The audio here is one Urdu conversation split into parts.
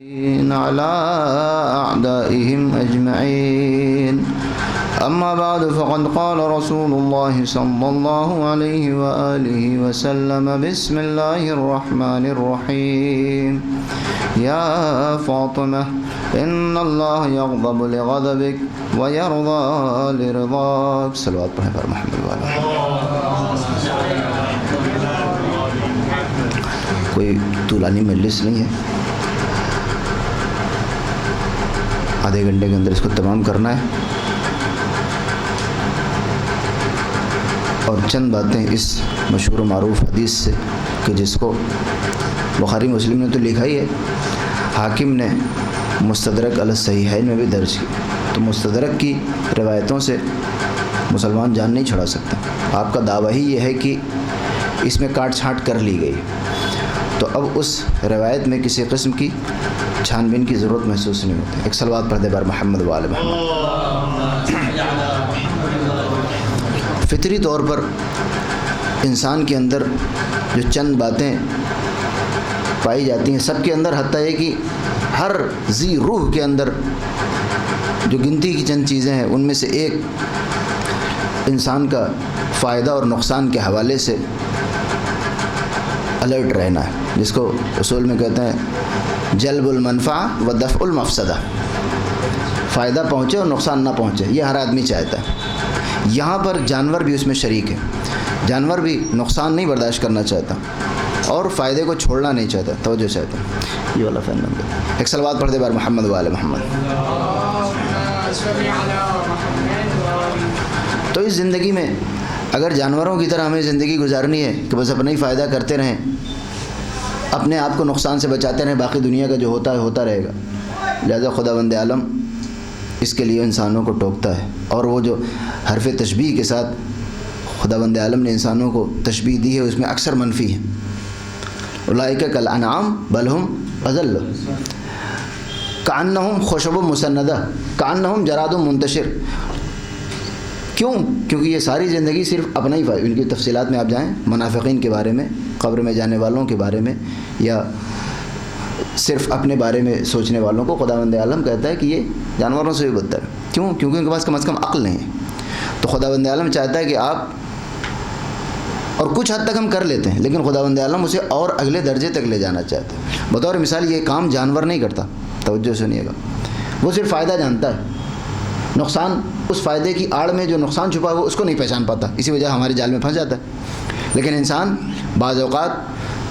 على أعدائهم أجمعين أما بعد فقد قال رسول الله صلى الله عليه وآله وسلم بسم الله الرحمن الرحيم يا فاطمة إن الله يغضب لغضبك ويرضى لرضاك صلوات پر محمد والا. کوئی طولانی مجلس نہیں ہے، آدھے گھنٹے کے اندر اس کو تمام کرنا ہے، اور چند باتیں اس مشہور و معروف حدیث سے کہ جس کو بخاری مسلم نے تو لکھا ہی ہے، حاکم نے مستدرک علی الصحیحین میں بھی درج کی، تو مستدرک کی روایتوں سے مسلمان جان نہیں چھڑا سکتا. آپ کا دعویٰ ہی یہ ہے کہ اس میں کاٹ چھانٹ کر لی گئی، تو اب اس روایت میں کسی قسم کی چھان بین کی ضرورت محسوس نہیں ہوتی. ایک صلوات پڑھ دے بار محمد وآل محمد. فطری طور پر انسان کے اندر جو چند باتیں پائی جاتی ہیں سب کے اندر، حتیٰ یہ کہ ہر ذی روح کے اندر جو گنتی کی چند چیزیں ہیں ان میں سے ایک انسان کا فائدہ اور نقصان کے حوالے سے الرٹ رہنا ہے، جس کو اصول میں کہتے ہیں جلب المنفعہ و دفع المفسدہ. فائدہ پہنچے اور نقصان نہ پہنچے، یہ ہر آدمی چاہتا ہے. یہاں پر جانور بھی اس میں شریک ہے. جانور بھی نقصان نہیں برداشت کرنا چاہتا اور فائدے کو چھوڑنا نہیں چاہتا، توجہ چاہتا ہے. یہ والا فین نمبر. ایک صلوات پڑھ دے بار محمد وآل محمد. تو اس زندگی میں اگر جانوروں کی طرح ہمیں زندگی گزارنی ہے کہ بس اپنا ہی فائدہ کرتے رہیں، اپنے آپ کو نقصان سے بچاتے رہیں، باقی دنیا کا جو ہوتا ہے ہوتا رہے گا، لہذا خداوند عالم اس کے لیے انسانوں کو ٹوکتا ہے. اور وہ جو حرف تشبیہ کے ساتھ خداوند عالم نے انسانوں کو تشبیہ دی ہے اس میں اکثر منفی ہے. اولئک کالانعام بل ہم اضل کأنہم خشب مسندہ کأنہم جراد منتشر. کیوں؟ کیونکہ یہ ساری زندگی صرف اپنا ہی فائدہ. ان کی تفصیلات میں آپ جائیں، منافقین کے بارے میں، قبر میں جانے والوں کے بارے میں، یا صرف اپنے بارے میں سوچنے والوں کو خداوند عالم کہتا ہے کہ یہ جانوروں سے بھی بدتر ہے. کیوں؟ کیونکہ ان کے پاس کم از کم عقل نہیں ہے. تو خداوند عالم چاہتا ہے کہ آپ، اور کچھ حد تک ہم کر لیتے ہیں، لیکن خداوند عالم اسے اور اگلے درجے تک لے جانا چاہتا ہے. بطور مثال یہ کام جانور نہیں کرتا، توجہ سنیے گا. وہ صرف فائدہ جانتا ہے، نقصان، اس فائدے کی آڑ میں جو نقصان چھپا ہوا اس کو نہیں پہچان پاتا، اسی وجہ ہمارے جال میں پھنس جاتا ہے. لیکن انسان بعض اوقات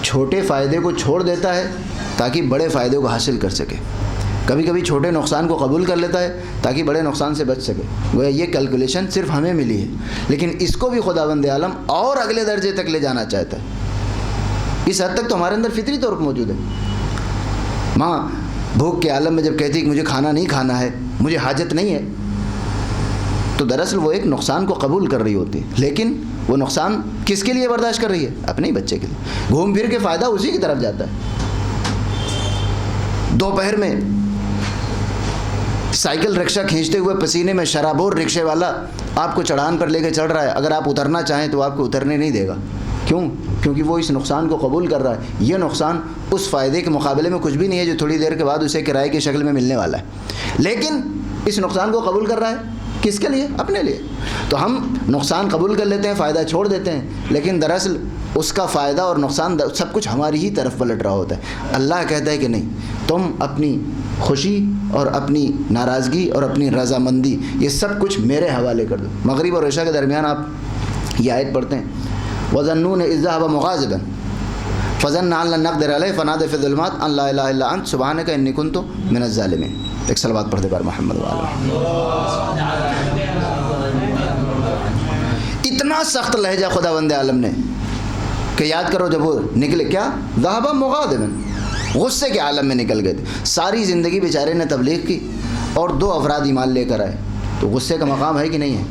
چھوٹے فائدے کو چھوڑ دیتا ہے تاکہ بڑے فائدے کو حاصل کر سکے. کبھی کبھی چھوٹے نقصان کو قبول کر لیتا ہے تاکہ بڑے نقصان سے بچ سکے. گویا یہ کیلکولیشن صرف ہمیں ملی ہے، لیکن اس کو بھی خداوند عالم اور اگلے درجے تک لے جانا چاہتا ہے. اس حد تک تو ہمارے اندر فطری طور پر موجود ہے. ماں بھوک کے عالم میں جب کہتی ہے کہ مجھے کھانا نہیں کھانا ہے، مجھے حاجت نہیں ہے، تو دراصل وہ ایک نقصان کو قبول کر رہی ہوتی ہے. لیکن وہ نقصان کس کے لیے برداشت کر رہی ہے؟ اپنے ہی بچے کے لیے. گھوم پھر کے فائدہ اسی کی طرف جاتا ہے. دوپہر میں سائیکل رکشہ کھینچتے ہوئے پسینے میں شرابور رکشے والا آپ کو چڑھان پر لے کے چڑھ رہا ہے، اگر آپ اترنا چاہیں تو آپ کو اترنے نہیں دے گا. کیوں؟ کیونکہ وہ اس نقصان کو قبول کر رہا ہے. یہ نقصان اس فائدے کے مقابلے میں کچھ بھی نہیں ہے جو تھوڑی دیر کے بعد اسے کرائے کی شکل میں ملنے والا ہے. لیکن اس نقصان کو قبول کر رہا ہے کس کے لیے؟ اپنے لیے. تو ہم نقصان قبول کر لیتے ہیں، فائدہ چھوڑ دیتے ہیں، لیکن دراصل اس کا فائدہ اور نقصان سب کچھ ہماری ہی طرف پلٹ رہا ہوتا ہے. اللہ کہتا ہے کہ نہیں، تم اپنی خوشی اور اپنی ناراضگی اور اپنی رضامندی یہ سب کچھ میرے حوالے کر دو. مغرب اور عشاء کے درمیان آپ یہ آیت پڑھتے ہیں، وَظَنُّونَ إِذْ ذَهَبَ مُغَاضِبًا فَظَنَّ أَن لَّن نَّقْدِرَ عَلَيْهِ فَنَادَىٰ فِي الظُّلُمَاتِ أَن لَّا إِلَٰهَ إِلَّا أَنتَ سُبْحَانَكَ إِنِّي كُنتُ مِنَ الظَّالِمِينَ. ایک صلوات پڑھ دے بار محمد وآل. اتنا سخت لہجہ خداوند عالم نے کہ یاد کرو جب وہ نکلے، کیا ذهب مغاضبا، غصے کے عالم میں نکل گئے تھے. ساری زندگی بیچارے نے تبلیغ کی اور 2 افراد ایمان لے کر آئے. تو غصے کا مقام ہے کہ نہیں ہے؟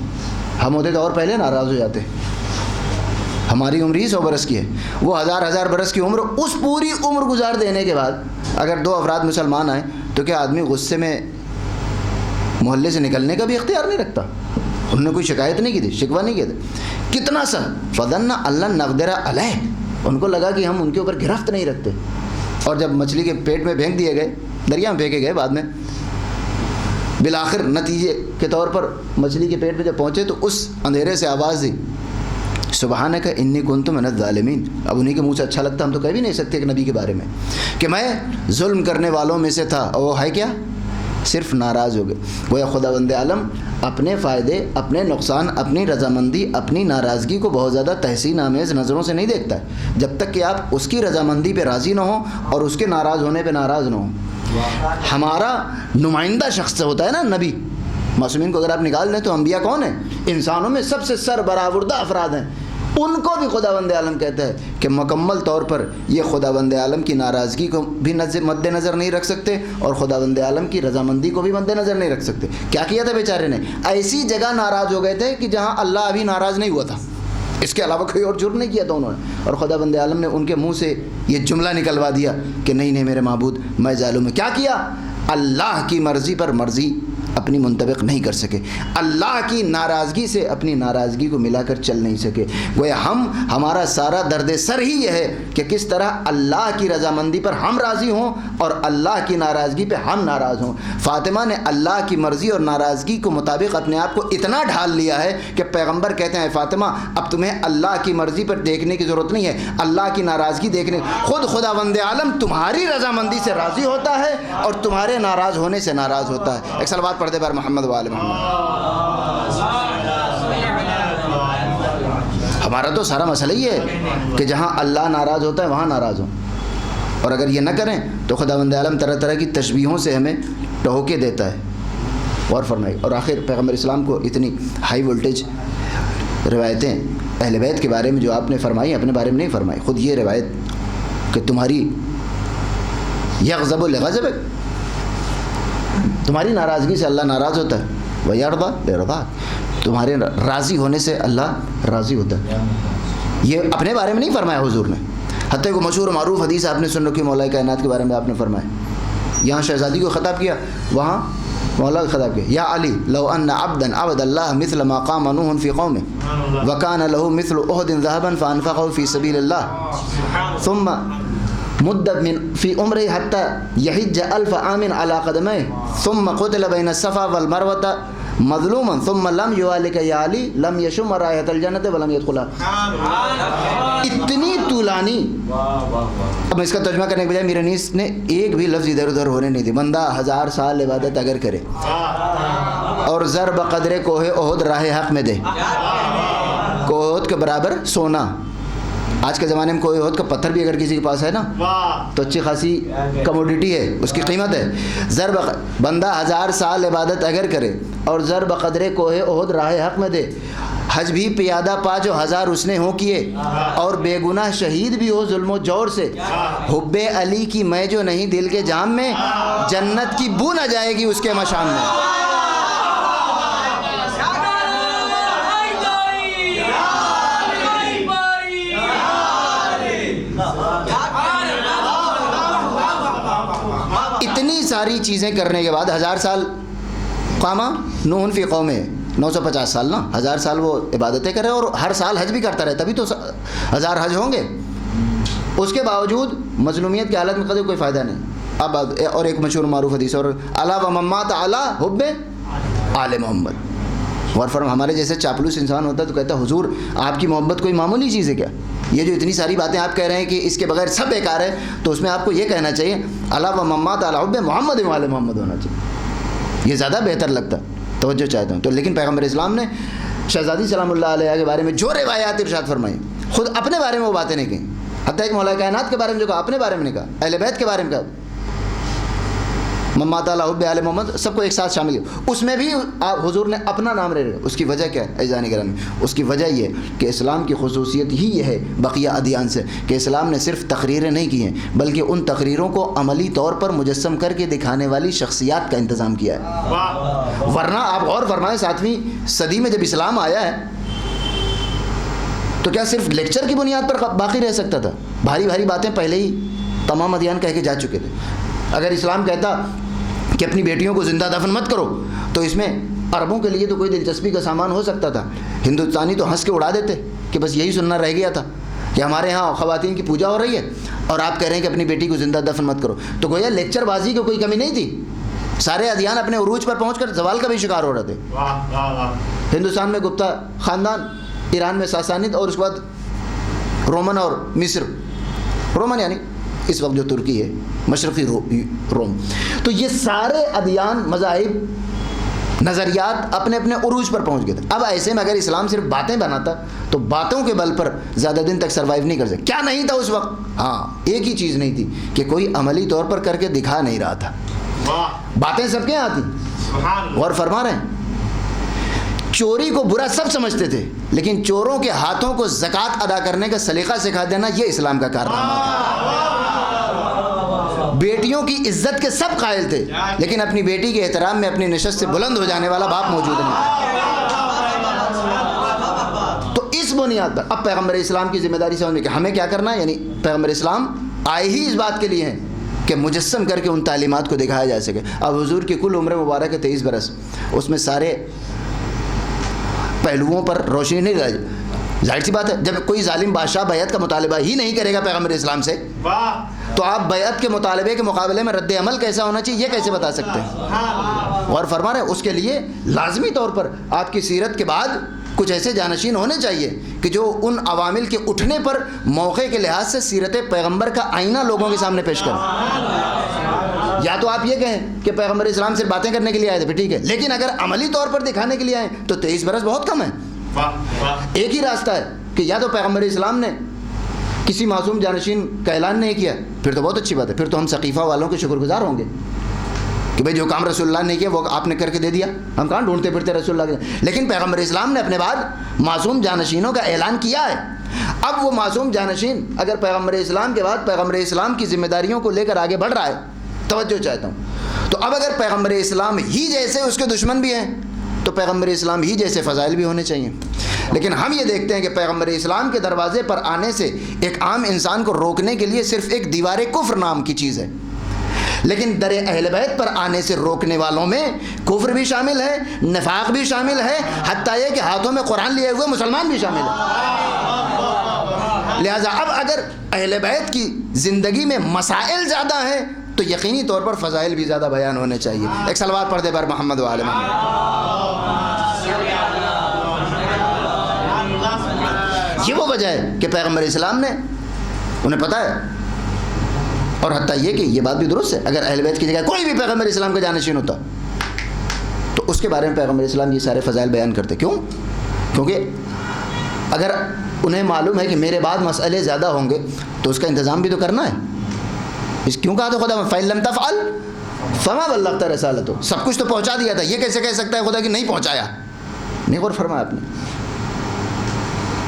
ہم ہوتے تو اور پہلے ناراض ہو جاتے. ہماری عمر ہی 100 برس کی ہے، وہ ہزار برس کی عمر، اس پوری عمر گزار دینے کے بعد اگر 2 افراد مسلمان آئیں تو کیا آدمی غصے میں محلے سے نکلنے کا بھی اختیار نہیں رکھتا؟ انہوں نے کوئی شکایت نہیں کی تھی، شکوہ نہیں کیا تھا. کتنا سخت. فَظَنَّ أَن لَّن نَّقْدِرَ عَلَيْهِ، ان کو لگا کہ ہم ان کے اوپر گرفت نہیں رکھتے. اور جب مچھلی کے پیٹ میں پھینک دیے گئے، دریا میں پھینکے گئے بعد میں، بالآخر نتیجے کے طور پر مچھلی کے پیٹ میں جب پہنچے تو اس اندھیرے سے آواز دی، سبحانک انی کنت من الظالمین۔ اب انہیں کے منہ سے اچھا لگتا، ہم تو کہہ بھی نہیں سکتے کہ نبی کے بارے میں کہ میں ظلم کرنے والوں میں سے تھا، اور وہ ہے کیا؟ صرف ناراض ہو گئے۔ گویا خداوند عالم اپنے فائدے، اپنے نقصان، اپنی رضامندی، اپنی ناراضگی کو بہت زیادہ تحسین آمیز نظروں سے نہیں دیکھتا ہے، جب تک کہ آپ اس کی رضامندی پہ راضی نہ ہوں اور اس کے ناراض ہونے پہ ناراض نہ ہوں۔ ہمارا نمائندہ شخص ہوتا ہے نا نبی، معصومین کو اگر آپ نکال دیں تو انبیاء کون ہیں؟ انسانوں میں سب سے سربراہ افراد ہیں، ان کو بھی خداوند عالم کہتا ہے کہ مکمل طور پر یہ خداوند عالم کی ناراضگی کو بھی مد نظر نہیں رکھ سکتے اور خداوند عالم کی رضامندی کو بھی مد نظر نہیں رکھ سکتے۔ کیا کیا تھا بیچارے نے؟ ایسی جگہ ناراض ہو گئے تھے کہ جہاں اللہ ابھی ناراض نہیں ہوا تھا، اس کے علاوہ کوئی اور جرم نہیں کیا تھا انہوں نے، اور خداوند عالم نے ان کے منہ سے یہ جملہ نکلوا دیا کہ نہیں نہیں میرے معبود میں ظالم ہوں۔ کیا کیا؟ اللہ کی مرضی پر مرضی اپنی منطبق نہیں کر سکے، اللہ کی ناراضگی سے اپنی ناراضگی کو ملا کر چل نہیں سکے۔ گویا ہمارا سارا درد سر ہی یہ ہے کہ کس طرح اللہ کی رضامندی پر ہم راضی ہوں اور اللہ کی ناراضگی پہ ہم ناراض ہوں۔ فاطمہ نے اللہ کی مرضی اور ناراضگی کو مطابق اپنے آپ کو اتنا ڈھال لیا ہے کہ پیغمبر کہتے ہیں فاطمہ اب تمہیں اللہ کی مرضی پر دیکھنے کی ضرورت نہیں ہے، اللہ کی ناراضگی دیکھنے، خود خداوند عالم تمہاری رضامندی سے راضی ہوتا ہے اور تمہارے ناراض ہونے سے ناراض ہوتا ہے۔ ایک سلوات پڑھتے بار محمد و آل محمد۔ ہمارا تو سارا مسئلہ ہی ہے کہ جہاں اللہ ناراض ہوتا ہے وہاں ناراض ہوں، اور اگر یہ نہ کریں تو خداوند عالم طرح طرح کی تشبیہوں سے ہمیں ٹہوکے دیتا ہے۔ غور فرمائے۔ اور آخر پیغمبر اسلام کو اتنی ہائی وولٹیج روایتیں اہل بیت کے بارے میں جو آپ نے فرمائی اپنے بارے میں نہیں فرمائی، خود یہ روایت کہ تمہاری یغضب لغضبک، تمہاری ناراضگی سے اللہ ناراض ہوتا ہے، وَيَرْضَى بِرَضَاكَ، تمہارے راضی ہونے سے اللہ راضی ہوتا ہے۔ یہ اپنے بارے میں نہیں فرمایا حضور نے، حتیٰ کہ مشہور و معروف حدیث آپ نے سن رکھی مولا کائنات کے بارے میں آپ نے فرمایا۔ یہاں شہزادی کو خطاب کیا، وہاں مولا کو خطاب کیا، یا علی لو ان عبدا عبد اللہ مثل ما قام نوح فی قومه وكان له مثل احد ذهبا فانفقه في سبيل الله ثم مدت من في عمره حتى يحج 1000 عام على قدميه ثم قتل بين الصفا والمروة مظلوما ثم لم يوالك يا علي لم يشم رائحة الجنة ولم يدخلها۔ اتنی طولانی، اب اس کا ترجمہ کرنے کے بجائے میرے نیس نے ایک بھی لفظ ادھر ادھر ہونے نہیں دی۔ بندہ 1000 سال عبادت اگر کرے اور زر بقدر کوہ احد راہ حق میں دے، کوہ احد کے برابر سونا، آج کے زمانے میں کوئی احد کا پتھر بھی اگر کسی کے پاس ہے نا تو اچھی خاصی کموڈیٹی ہے، اس کی قیمت ہے۔ بندہ 1000 سال عبادت اگر کرے اور زر بقدر کوہ احد راہ حق میں دے، حج بھی پیادہ پا جو 1000 اس نے ہو کیے، اور بے گناہ شہید بھی ہو ظلم و جور سے، حب علی کی میں جو نہیں دل کے جام میں، جنت کی بو نہ جائے گی اس کے مشام میں۔ اتنی ساری چیزیں کرنے کے بعد 1000 سال قامہ نوح فی قومہ، 950 سال نا، 1000 سال وہ عبادتیں کرے اور ہر سال حج بھی کرتا رہے، تبھی تو 1000 حج ہوں گے۔ اس کے باوجود مظلومیت کی حالت میں کبھی کوئی فائدہ نہیں۔ اب اور ایک مشہور معروف حدیث، اور الا و ممات علی حب آل محمد۔ اور فرم ہمارے جیسے چاپلوس انسان ہوتا ہے تو کہتا ہے حضور آپ کی محبت کوئی معمولی چیز ہے کیا؟ یہ جو اتنی ساری باتیں آپ کہہ رہے ہیں کہ اس کے بغیر سب بیکار ہے، تو اس میں آپ کو یہ کہنا چاہیے الا و ممات علی حب محمد و آل محمد ہونا چاہیے، یہ زیادہ بہتر لگتا، توجہ چاہتا ہوں۔ تو لیکن پیغمبر اسلام نے شہزادی سلام اللہ علیہ کے بارے میں جو روایات ارشاد فرمائی، خود اپنے بارے میں وہ باتیں نہیں کہیں، حتیٰ کہ مولا کائنات کے بارے میں جو کہا اپنے بارے میں نہیں کہا، اہل بیت کے بارے میں کہا، ممات علی حب آل محمد سب کو ایک ساتھ شامل کیا۔ اس میں بھی حضور نے اپنا نام لے رہے۔ اس کی وجہ کیا ہے عزیزان گرامی؟ اس کی وجہ یہ کہ اسلام کی خصوصیت ہی یہ ہے بقیہ ادیان سے کہ اسلام نے صرف تقریریں نہیں کی ہیں بلکہ ان تقریروں کو عملی طور پر مجسم کر کے دکھانے والی شخصیات کا انتظام کیا ہے۔ ورنہ آپ غور فرمائیں 7ویں صدی میں جب اسلام آیا ہے تو کیا صرف لیکچر کی بنیاد پر باقی رہ سکتا تھا؟ بھاری بھاری باتیں پہلے ہی تمام ادیان کہہ کے جا چکے تھے۔ اگر اسلام کہتا کہ اپنی بیٹیوں کو زندہ دفن مت کرو تو اس میں عربوں کے لیے تو کوئی دلچسپی کا سامان ہو سکتا تھا، ہندوستانی تو ہنس کے اڑا دیتے کہ بس یہی سننا رہ گیا تھا۔ کہ ہمارے ہاں خواتین کی پوجا ہو رہی ہے اور آپ کہہ رہے ہیں کہ اپنی بیٹی کو زندہ دفن مت کرو. تو گویا لیکچر بازی کی کوئی کمی نہیں تھی. سارے ادیان اپنے عروج پر پہنچ کر زوال کا بھی شکار ہو رہے تھے. ہندوستان میں گپتا خاندان، ایران میں ساسانید، اور اس کے بعد رومن اور مصر. رومن یعنی اس وقت جو ترکی ہے، مشرقی روم. تو یہ سارے ادیان، مذاہب، نظریات اپنے اپنے عروج پر پہنچ گئے تھے. اب ایسے میں اگر اسلام صرف باتیں بناتا تو باتوں کے بل پر زیادہ دن تک سروائیو نہیں کر سکتے. کیا نہیں تھا اس وقت؟ ہاں، ایک ہی چیز نہیں تھی کہ کوئی عملی طور پر کر کے دکھا نہیں رہا تھا. باتیں سب کے یہاں تھیں. غور فرما رہے ہیں؟ چوری کو برا سب سمجھتے تھے، لیکن چوروں کے ہاتھوں کو زکوٰۃ ادا کرنے کا سلیقہ سکھا دینا یہ اسلام کا کارنامہ تھا. بیٹیوں کی عزت کے سب قائل تھے، لیکن اپنی بیٹی کے احترام میں اپنی نشست سے بلند ہو جانے والا باپ موجود نہیں تھا. تو اس بنیاد پر اب پیغمبر اسلام کی ذمہ داری سمجھنے کہ ہمیں کیا کرنا ہے. یعنی پیغمبر اسلام آئے ہی اس بات کے لیے ہیں کہ مجسم کر کے ان تعلیمات کو دکھایا جا سکے. اب حضور کی کل عمر مبارک ہے 23 برس، اس میں سارے پہلوؤں پر روشنی نہیں ڈالی. ظاہر سی بات ہے، جب کوئی ظالم بادشاہ بیعت کا مطالبہ ہی نہیں کرے گا پیغمبر اسلام سے، تو آپ بیعت کے مطالبے کے مقابلے میں رد عمل کیسا ہونا چاہیے یہ کیسے بتا سکتے ہیں؟ اور فرما رہے ہیں اس کے لیے لازمی طور پر آپ کی سیرت کے بعد کچھ ایسے جانشین ہونے چاہیے کہ جو ان عوامل کے اٹھنے پر موقع کے لحاظ سے سیرت پیغمبر کا آئینہ لوگوں کے سامنے پیش کریں. یا تو آپ یہ کہیں کہ پیغمبر اسلام صرف باتیں کرنے کے لیے آئے تھے، پھر ٹھیک ہے، لیکن اگر عملی طور پر دکھانے کے لیے آئے تو 23 برس بہت کم ہے. ایک ہی راستہ ہے کہ یا تو پیغمبر اسلام نے کسی معصوم جانشین کا اعلان نہیں کیا، پھر تو بہت اچھی بات ہے، پھر تو ہم ثقیفہ والوں کے شکر گزار ہوں گے کہ بھئی جو کام رسول اللہ نے کیا وہ آپ نے کر کے دے دیا، ہم کہاں ڈھونڈتے پھرتے رسول اللہ کے. لیکن پیغمبر اسلام نے اپنے بعد معصوم جانشینوں کا اعلان کیا ہے. اب وہ معصوم جانشین اگر پیغمبر اسلام کے بعد پیغمبر اسلام کی ذمہ داریوں کو لے کر آگے بڑھ رہا ہے، توجہ چاہتا ہوں، تو اب اگر پیغمبر اسلام ہی جیسے اس کے دشمن بھی ہیں تو پیغمبر اسلام ہی جیسے فضائل بھی ہونے چاہیے. لیکن ہم یہ دیکھتے ہیں کہ پیغمبر اسلام کے دروازے پر آنے سے ایک عام انسان کو روکنے کے لیے صرف ایک دیوار کفر نام کی چیز ہے، لیکن در اہل بیت پر آنے سے روکنے والوں میں کفر بھی شامل ہے، نفاق بھی شامل ہے، حتیٰ یہ کہ ہاتھوں میں قرآن لیے ہوئے مسلمان بھی شامل ہے. لہذا اب اگر اہل بیت کی زندگی میں مسائل زیادہ ہیں تو یقینی طور پر فضائل بھی زیادہ بیان ہونے چاہیے. ایک صلوات پڑھ دے بر محمد و آل محمد. یہ وہ وجہ ہے کہ پیغمبر اسلام نے انہیں پتہ ہے، اور حتیٰ یہ کہ یہ بات بھی درست ہے، اگر اہل بیت کی جگہ کوئی بھی پیغمبر اسلام کا جانشین ہوتا تو اس کے بارے میں پیغمبر اسلام یہ سارے فضائل بیان کرتے. کیوں؟ کیونکہ اگر انہیں معلوم ہے کہ میرے بعد مسئلے زیادہ ہوں گے تو اس کا انتظام بھی تو کرنا ہے. اس کیوں کہا تو خدا فَإِن لَمْ تَفْعَلْ فَمَا بَلَّغْتَ رِسَالَتَهُ، سب کچھ تو پہنچا دیا تھا، یہ کیسے کہہ سکتا ہے خدا کہ نہیں پہنچایا؟ نہیں غور فرمایا آپ نے؟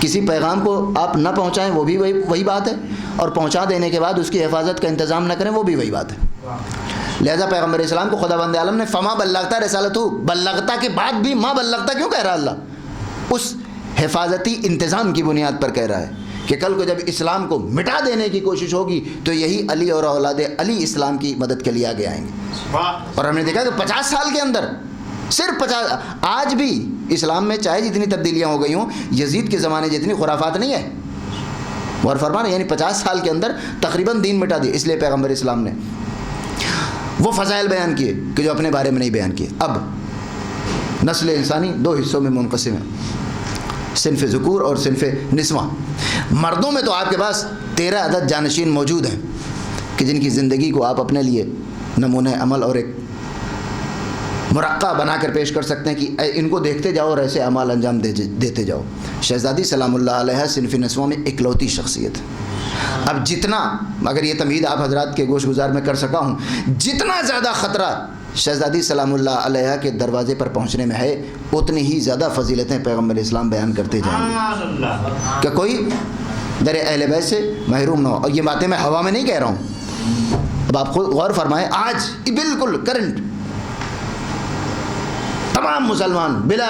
کسی پیغام کو آپ نہ پہنچائیں وہ بھی وہی بات ہے، اور پہنچا دینے کے بعد اس کی حفاظت کا انتظام نہ کریں وہ بھی وہی بات ہے. لہذا پیغمبر اسلام کو خدا بند عالم نے فما بلغتا رسالتہ، بلغتا کے بعد بھی ما بلغتا کیوں کہہ رہا اللہ؟ اس حفاظتی انتظام کی بنیاد پر کہہ رہا ہے کہ کل کو جب اسلام کو مٹا دینے کی کوشش ہوگی تو یہی علی اور اولاد علی اسلام کی مدد کے لیے آگے آئیں گے. اور ہم نے دیکھا کہ 50 سال کے اندر صرف 50، آج بھی اسلام میں چاہے جتنی تبدیلیاں ہو گئی ہوں یزید کے زمانے جتنی خرافات نہیں ہے. اور فرمانا یعنی 50 سال کے اندر تقریباً دین مٹا دیے. اس لیے پیغمبر اسلام نے وہ فضائل بیان کیے کہ جو اپنے بارے میں نہیں بیان کیے. اب نسل انسانی 2 حصوں میں منقسم ہے، صنف ذکور اور صنف نسواں. مردوں میں تو آپ کے پاس 13 عدد جانشین موجود ہیں کہ جن کی زندگی کو آپ اپنے لیے نمونہ عمل اور ایک مرقع بنا کر پیش کر سکتے ہیں کہ ان کو دیکھتے جاؤ اور ایسے اعمال انجام دیتے جاؤ. شہزادی سلام اللہ علیہ صنف نسواں میں اکلوتی شخصیت. اب جتنا اگر یہ تمہید آپ حضرات کے گوش گزار میں کر سکا ہوں، جتنا زیادہ خطرہ شہزادی سلام اللہ علیہ کے دروازے پر پہنچنے میں ہے اتنی ہی زیادہ فضیلتیں پیغمبر اسلام بیان کرتے جائیں گے کہ کوئی در اہل بیت سے محروم نہ ہو. اور یہ باتیں میں ہوا میں نہیں کہہ رہا ہوں. اب آپ خود غور فرمائیں، آج بالکل کرنٹ تمام مسلمان بلا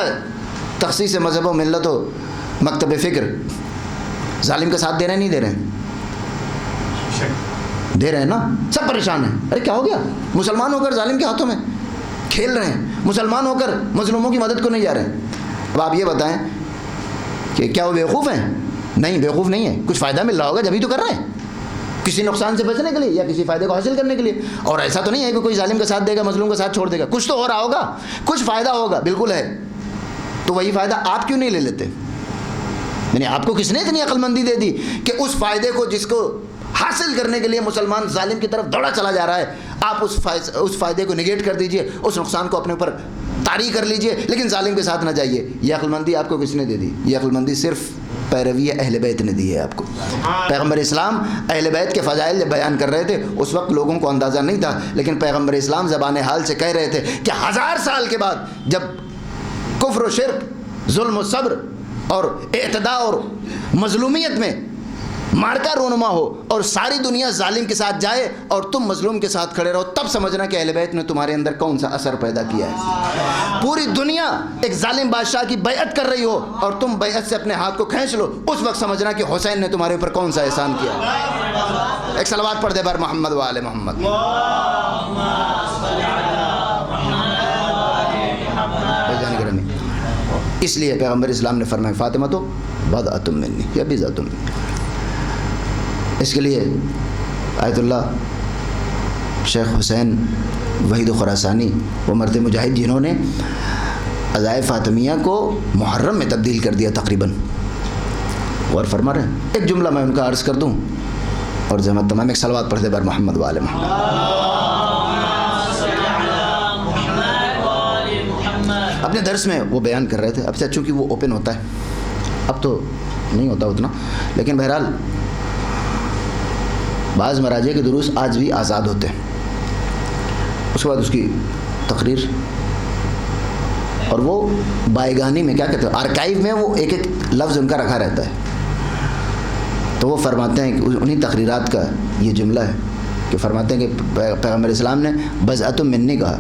تخصیص مذہب و ملت و مکتب فکر ظالم کا ساتھ دے رہے ہیں نہیں دے رہے ہیں؟ دے رہے ہیں نا. سب پریشان ہیں، ارے کیا ہو گیا؟ مسلمان ہو کر ظالم کے ہاتھوں میں کھیل رہے ہیں، مسلمان ہو کر مظلوموں کی مدد کو نہیں جا رہے ہیں. اب آپ یہ بتائیں کہ کیا وہ بیوقوف ہیں؟ نہیں، بیوقوف نہیں ہے، کچھ فائدہ مل رہا ہوگا جبھی تو کر رہے ہیں، کسی نقصان سے بچنے کے لیے یا کسی فائدے کو حاصل کرنے کے لیے. اور ایسا تو نہیں ہے کہ کوئی ظالم کا ساتھ دے گا مظلوم کا ساتھ چھوڑ دے گا، کچھ تو ہو رہا ہوگا، کچھ فائدہ ہوگا، بالکل ہے. تو وہی فائدہ آپ کیوں نہیں لے لیتے؟ یعنی آپ کو کس نے اتنی عقل مندی دے دی کہ اس فائدے کو جس کو حاصل کرنے کے لیے مسلمان ظالم کی طرف دوڑا چلا جا رہا ہے، آپ اس فائدے کو نگیٹ کر دیجئے، اس نقصان کو اپنے اوپر طاری کر لیجئے، لیکن ظالم کے ساتھ نہ جائیے. یہ عقل مندی آپ کو کس نے دے دی؟ یہ عقل مندی صرف پیروی اہل بیت نے دی ہے آپ کو. پیغمبر اسلام اہل بیت کے فضائل جب بیان کر رہے تھے اس وقت لوگوں کو اندازہ نہیں تھا، لیکن پیغمبر اسلام زبان حال سے کہہ رہے تھے کہ 1000 سال کے بعد جب کفر و شرک، ظلم و صبر اور اعتداء اور مظلومیت میں مارکا رونما ہو اور ساری دنیا ظالم کے ساتھ جائے اور تم مظلوم کے ساتھ کھڑے رہو، تب سمجھنا کہ اہل بیت نے تمہارے اندر کون سا اثر پیدا کیا ہے. پوری دنیا ایک ظالم بادشاہ کی بیعت کر رہی ہو اور تم بیعت سے اپنے ہاتھ کو کھینچ لو، اس وقت سمجھنا کہ حسین نے تمہارے اوپر کون سا احسان کیا ہے. ایک صلوات پڑھ دے بر محمد و آل محمد. اس لیے پیغمبر اسلام نے فرمایا فاطمہ تو بضعۃ منی یا بضعۃ منی. اس کے لیے آیت اللہ شیخ حسین وحید خراسانی وہ مرد مجاہد جنہوں نے عزائے فاطمیہ کو محرم میں تبدیل کر دیا تقریباً، اور فرما رہے ہیں. ایک جملہ میں ان کا عرض کر دوں اور زحمت تمام. ایک صلوات پڑھ دے بر محمد و آل محمد. اپنے درس میں وہ بیان کر رہے تھے، اب سے چونکہ وہ اوپن ہوتا ہے، اب تو نہیں ہوتا اتنا، لیکن بہرحال بعض مراجع کے دروس آج بھی آزاد ہوتے ہیں. اس کے بعد اس کی تقریر، اور وہ بائیگانی میں کیا کہتے ہیں، آرکائیو میں وہ ایک ایک لفظ ان کا رکھا رہتا ہے. تو وہ فرماتے ہیں کہ انہی تقریرات کا یہ جملہ ہے کہ فرماتے ہیں کہ پیغمبر اسلام نے بضعۃ منی کہا.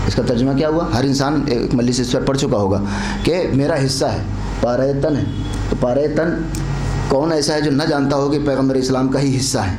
اس کا ترجمہ کیا ہوا؟ ہر انسان ایک مجلس اس پر پڑھ چکا ہوگا کہ میرا حصہ ہے، پارہ تن ہے. تو پارہ تن کون ایسا ہے جو نہ جانتا ہو کہ پیغمبر اسلام کا ہی حصہ ہے؟